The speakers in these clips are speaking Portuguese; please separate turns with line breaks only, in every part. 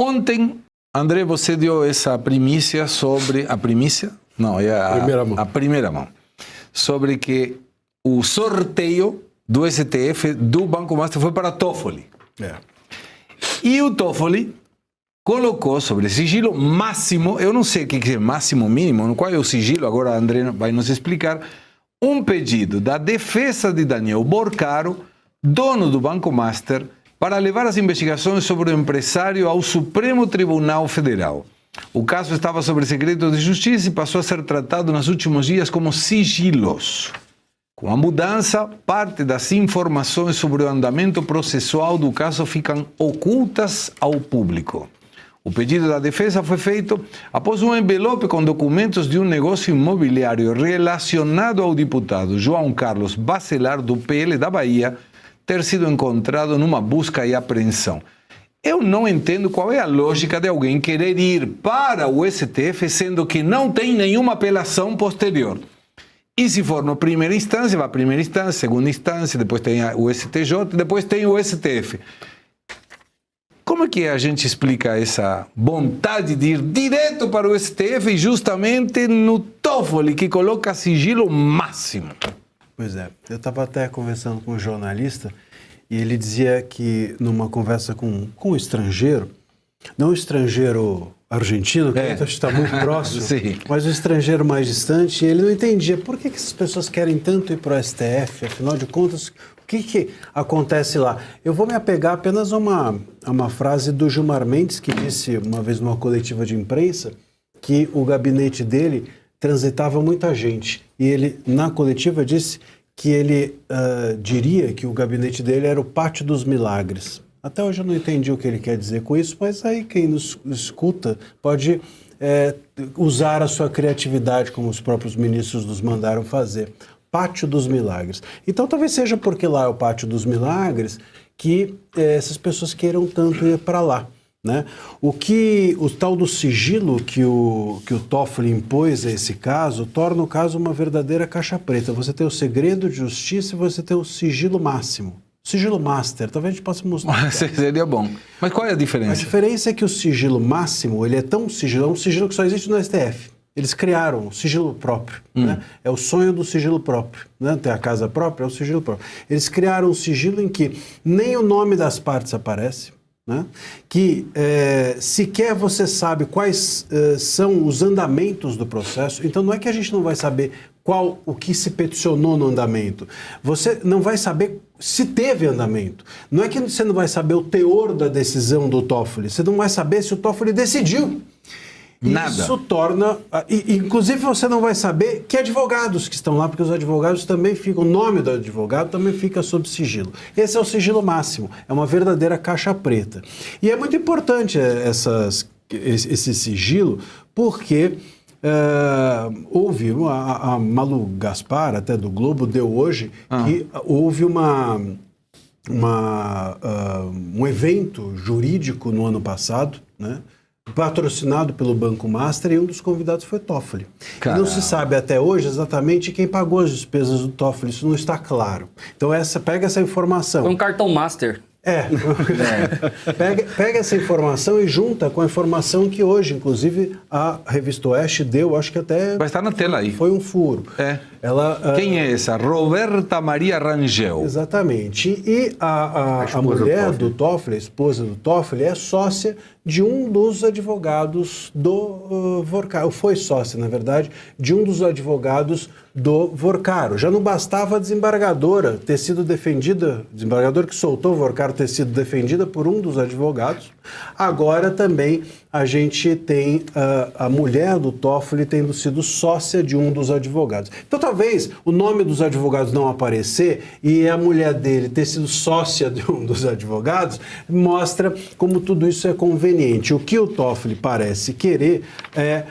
Ontem, André, você deu essa primícia sobre... A primícia? Não, é a primeira mão. Sobre que o sorteio do STF do Banco Master foi para Toffoli. E o Toffoli colocou sobre sigilo máximo, eu não sei o que é máximo mínimo, qual é o sigilo, agora a André vai nos explicar, um pedido da defesa de Daniel Borcaro, dono do Banco Master, para levar as investigações sobre o empresário ao Supremo Tribunal Federal. O caso estava sob segredo de justiça e passou a ser tratado nos últimos dias como sigiloso. Com a mudança, parte das informações sobre o andamento processual do caso ficam ocultas ao público. O pedido da defesa foi feito após um envelope com documentos de um negócio imobiliário relacionado ao deputado João Carlos Bacelar, do PL da Bahia, ter sido encontrado numa busca e apreensão. Eu não entendo qual é a lógica de alguém querer ir para o STF, sendo que não tem nenhuma apelação posterior. E se for na primeira instância, vai à primeira instância, segunda instância, depois tem o STJ, depois tem o STF. Como é que a gente explica essa vontade de ir direto para o STF e justamente no Toffoli, que coloca sigilo máximo?
Pois é, eu estava até conversando com um jornalista e ele dizia que numa conversa com um estrangeiro, não um estrangeiro argentino, que está muito próximo, mas um estrangeiro mais distante, ele não entendia por que essas pessoas querem tanto ir para o STF, afinal de contas, o que acontece lá? Eu vou me apegar apenas a uma frase do Gilmar Mendes, que disse uma vez numa coletiva de imprensa que o gabinete dele transitava muita gente. E ele, na coletiva, disse que ele diria que o gabinete dele era o Pátio dos Milagres. Até hoje eu não entendi o que ele quer dizer com isso, mas aí quem nos escuta pode usar a sua criatividade, como os próprios ministros nos mandaram fazer. Pátio dos Milagres. Então talvez seja porque lá é o Pátio dos Milagres que essas pessoas queiram tanto ir para lá. Né? O tal do sigilo que o Toffoli impôs a esse caso torna o caso uma verdadeira caixa preta. Você tem o segredo de justiça e você tem o sigilo máximo. Sigilo master, talvez a gente possa mostrar.
Seria bom. Mas qual é a diferença?
A diferença é que o sigilo máximo, ele é tão sigilo, é um sigilo que só existe no STF. Eles criaram o sigilo próprio. Né? É o sonho do sigilo próprio. Né? Ter a casa própria é o sigilo próprio. Eles criaram um sigilo em que nem o nome das partes aparece, né? Que sequer você sabe quais são os andamentos do processo. Então não é que a gente não vai saber o que se peticionou no andamento. Você não vai saber se teve andamento. Não é que você não vai saber o teor da decisão do Toffoli. Você não vai saber se o Toffoli decidiu.
Nada.
Isso torna... Inclusive, você não vai saber que advogados que estão lá, porque os advogados também ficam... O nome do advogado também fica sob sigilo. Esse é o sigilo máximo. É uma verdadeira caixa preta. E é muito importante esse sigilo, porque... houve, a Malu Gaspar, até do Globo, deu hoje, que houve um evento jurídico no ano passado, né, patrocinado pelo Banco Master, e um dos convidados foi Toffoli. E não se sabe até hoje exatamente quem pagou as despesas do Toffoli, isso não está claro. Então pega essa informação.
Foi um cartão Master.
Pega essa informação e junta com a informação que hoje, inclusive, a Revista Oeste deu, acho que até...
Vai estar na tela aí.
Foi um furo.
Quem é essa? Roberta Maria Rangel.
Exatamente. E a mulher do Toffoli, a esposa do Toffoli, é sócia de um dos advogados do Vorcaro. Foi sócia, na verdade, de um dos advogados do Vorcaro. Já não bastava a desembargadora ter sido defendida, desembargador que soltou o Vorcaro ter sido defendida por um dos advogados. Agora também a gente tem a mulher do Toffoli tendo sido sócia de um dos advogados. Então talvez o nome dos advogados não aparecer e a mulher dele ter sido sócia de um dos advogados mostra como tudo isso é conveniente. O que o Toffoli parece querer é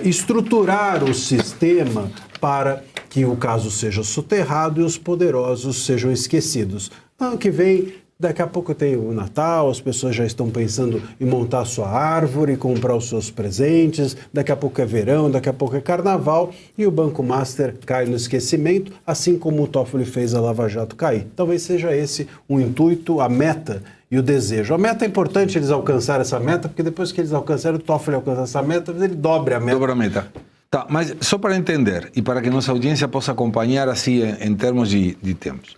estruturar o sistema para que o caso seja soterrado e os poderosos sejam esquecidos. Ano que vem, daqui a pouco tem o Natal, as pessoas já estão pensando em montar a sua árvore, comprar os seus presentes, daqui a pouco é verão, daqui a pouco é carnaval, e o Banco Master cai no esquecimento, assim como o Toffoli fez a Lava Jato cair. Talvez seja esse o intuito, a meta e o desejo. A meta é importante eles alcançarem essa meta, porque depois que eles alcançarem, o TOEFL alcançar essa meta, ele dobra a meta.
Dobra a meta. Tá, mas só para entender e para que nossa audiência possa acompanhar assim em termos de tempos.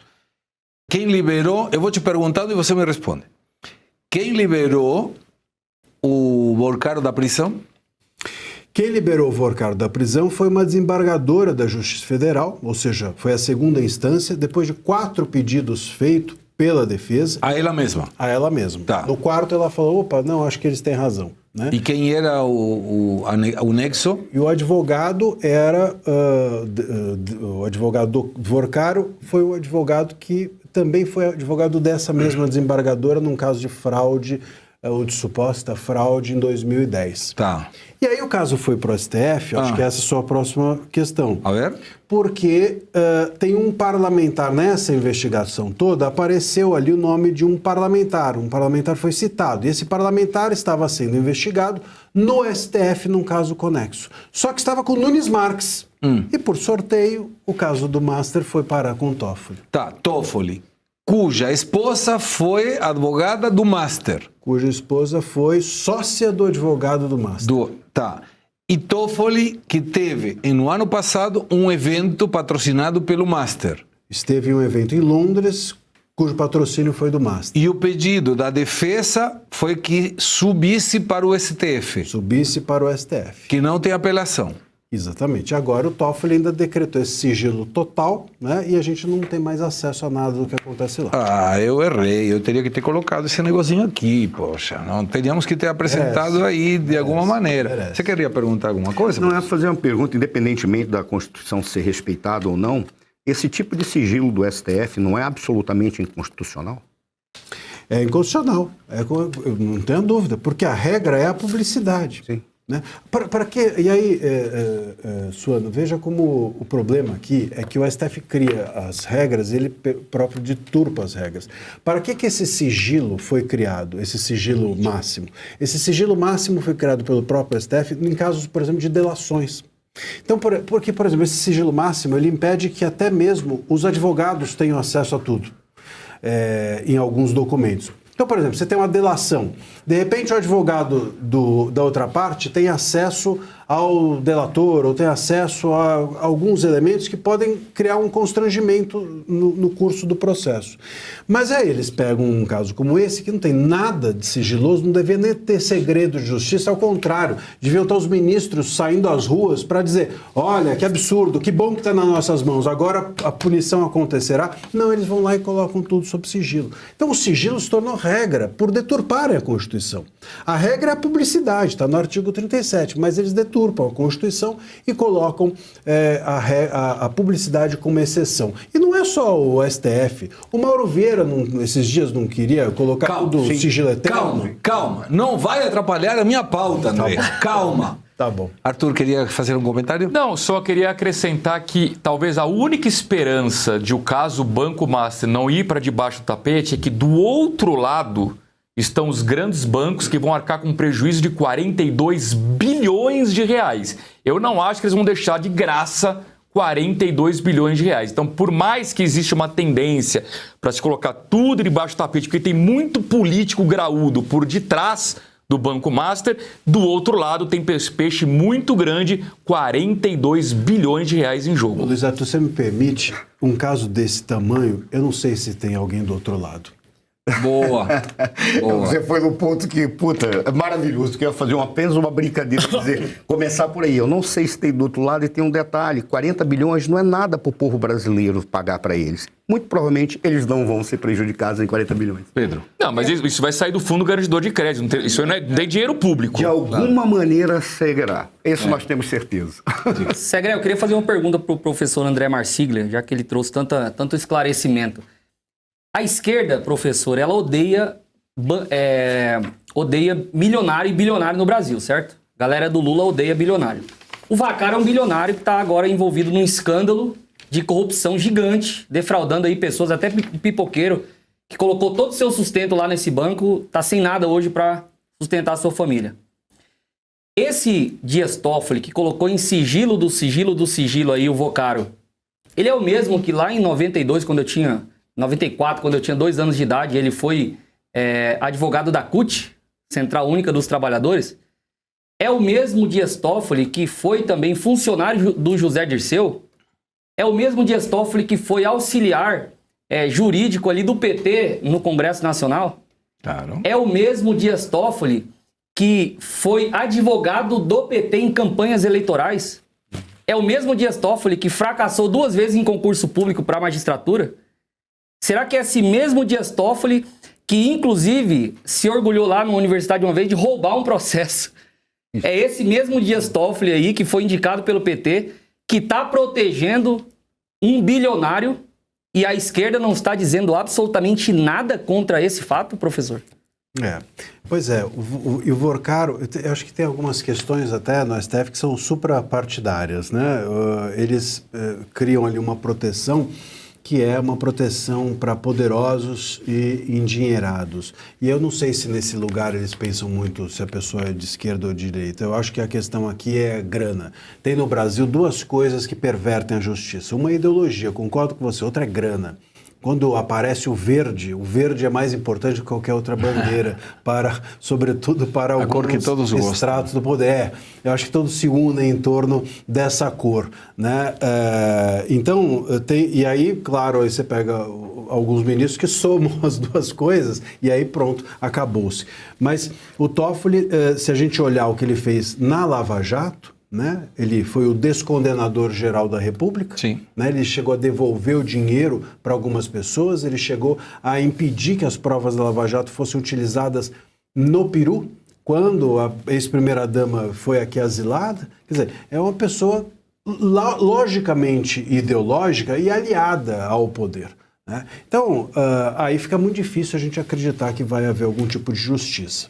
Quem liberou, eu vou te perguntando e você me responde. Quem liberou o Vorcaro da prisão?
Quem liberou o Vorcaro da prisão foi uma desembargadora da Justiça Federal, ou seja, foi a segunda instância, depois de 4 pedidos feitos pela defesa.
A ela mesma?
A ela mesma.
Tá.
No quarto ela falou, opa, não, acho que eles têm razão. Né?
E quem era o nexo?
E o advogado era, o advogado do Vorcaro foi o advogado que também foi advogado dessa mesma desembargadora num caso de fraude, ou de suposta fraude em 2010.
Tá.
E aí o caso foi para o STF, acho que essa é a sua próxima questão.
A ver?
Porque tem um parlamentar nessa investigação toda, apareceu ali o nome de um parlamentar foi citado, e esse parlamentar estava sendo investigado no STF num caso conexo. Só que estava com Nunes Marques, e por sorteio o caso do Master foi parar com o Toffoli.
Tá, Toffoli, cuja esposa foi advogada do Master.
Cuja esposa foi sócia do advogado do Master.
Tá. E Toffoli, que teve, no ano passado, um evento patrocinado pelo Master.
Esteve em um evento em Londres, cujo patrocínio foi do Master.
E o pedido da defesa foi que subisse para o STF.
Subisse para o STF.
Que não tem apelação.
Exatamente. Agora o Toffoli ainda decretou esse sigilo total, né? E a gente não tem mais acesso a nada do que acontece lá.
Ah, eu errei. Eu teria que ter colocado esse negocinho aqui, poxa. Não teríamos que ter apresentado aí de alguma maneira. Você queria perguntar alguma coisa?
Não, é fazer uma pergunta, independentemente da Constituição ser respeitada ou não, esse tipo de sigilo do STF não é absolutamente inconstitucional?
É inconstitucional, eu não tenho dúvida, porque a regra é a publicidade.
Sim.
Né? Para quê? E aí, Suano, veja como o problema aqui é que o STF cria as regras, ele próprio deturpa as regras. Para que esse sigilo foi criado, esse sigilo máximo? Esse sigilo máximo foi criado pelo próprio STF em casos, por exemplo, de delações. Então, porque, por exemplo, esse sigilo máximo, ele impede que até mesmo os advogados tenham acesso a tudo, em alguns documentos. Então, por exemplo, você tem uma delação. De repente, o advogado da outra parte tem acesso ao delator ou tem acesso a alguns elementos que podem criar um constrangimento no curso do processo. Mas aí eles pegam um caso como esse, que não tem nada de sigiloso, não devia nem ter segredo de justiça, ao contrário, deviam estar os ministros saindo às ruas para dizer, olha, que absurdo, que bom que está nas nossas mãos, agora a punição acontecerá. Não, eles vão lá e colocam tudo sob sigilo. Então o sigilo se tornou regra por deturparem a Constituição. A regra é a publicidade, está no artigo 37, mas eles deturpam a Constituição e colocam a publicidade como exceção. E não é só o STF. O Mauro Vieira, esses dias, não queria colocar tudo sigilo eterno?
Calma. Não vai atrapalhar a minha pauta, André. Calma.
Tá bom.
Arthur, queria fazer um comentário?
Não, só queria acrescentar que talvez a única esperança de o caso Banco Master não ir para debaixo do tapete é que do outro lado estão os grandes bancos que vão arcar com um prejuízo de 42 bilhões de reais. Eu não acho que eles vão deixar de graça 42 bilhões de reais. Então, por mais que exista uma tendência para se colocar tudo debaixo do tapete, porque tem muito político graúdo por detrás do Banco Master, do outro lado tem peixe muito grande, 42 bilhões de reais em jogo.
Luiz Arthur, você me permite, um caso desse tamanho, eu não sei se tem alguém do outro lado.
Boa.
Você foi no ponto que, é maravilhoso, que eu ia fazer apenas uma brincadeira, dizer, começar por aí. Eu não sei se tem do outro lado e tem um detalhe, 40 bilhões não é nada para o povo brasileiro pagar para eles. Muito provavelmente eles não vão ser prejudicados em 40 bilhões.
Pedro.
Não, mas isso vai sair do fundo garantidor de crédito. Isso não é dinheiro público.
De alguma maneira seguirá. Isso nós temos certeza.
Segré, eu queria fazer uma pergunta para o professor André Marsiglia, já que ele trouxe tanto esclarecimento. A esquerda, professor, ela odeia milionário e bilionário no Brasil, certo? A galera do Lula odeia bilionário. O Vaccaro é um bilionário que está agora envolvido num escândalo de corrupção gigante, defraudando aí pessoas, até pipoqueiro, que colocou todo o seu sustento lá nesse banco, está sem nada hoje para sustentar a sua família. Esse Dias Toffoli, que colocou em sigilo do sigilo aí o Vaccaro, ele é o mesmo que lá em 94, quando eu tinha 2 anos de idade, ele foi advogado da CUT, Central Única dos Trabalhadores, é o mesmo Dias Toffoli que foi também funcionário do José Dirceu, é o mesmo Dias Toffoli que foi auxiliar jurídico ali do PT no Congresso Nacional.
Claro.
É o mesmo Dias Toffoli que foi advogado do PT em campanhas eleitorais. É o mesmo Dias Toffoli que fracassou 2 vezes em concurso público para a magistratura. Será que é esse mesmo Dias Toffoli que, inclusive, se orgulhou lá na universidade uma vez de roubar um processo? É esse mesmo Dias Toffoli aí que foi indicado pelo PT que está protegendo um bilionário e a esquerda não está dizendo absolutamente nada contra esse fato, professor?
Pois é, o Vorcaro, eu acho que tem algumas questões até no STF que são suprapartidárias, né? Eles criam ali uma proteção que é uma proteção para poderosos e endinheirados. E eu não sei se nesse lugar eles pensam muito se a pessoa é de esquerda ou de direita. Eu acho que a questão aqui é grana. Tem no Brasil 2 coisas que pervertem a justiça. Uma é ideologia, concordo com você, outra é grana. Quando aparece o verde é mais importante do que qualquer outra bandeira, sobretudo para
a cor que todos gostam.
Estratos do poder. Eu acho que todos se unem em torno dessa cor, né? Então, e aí, claro, aí você pega alguns ministros que somam as 2 coisas e aí pronto, acabou-se. Mas o Toffoli, se a gente olhar o que ele fez na Lava Jato, né? Ele foi o descondenador geral da República.
Sim.
Né? Ele chegou a devolver o dinheiro para algumas pessoas, ele chegou a impedir que as provas da Lava Jato fossem utilizadas no Peru, quando a ex-primeira-dama foi aqui asilada. Quer dizer, é uma pessoa logicamente ideológica e aliada ao poder. Né? Então, aí fica muito difícil a gente acreditar que vai haver algum tipo de justiça.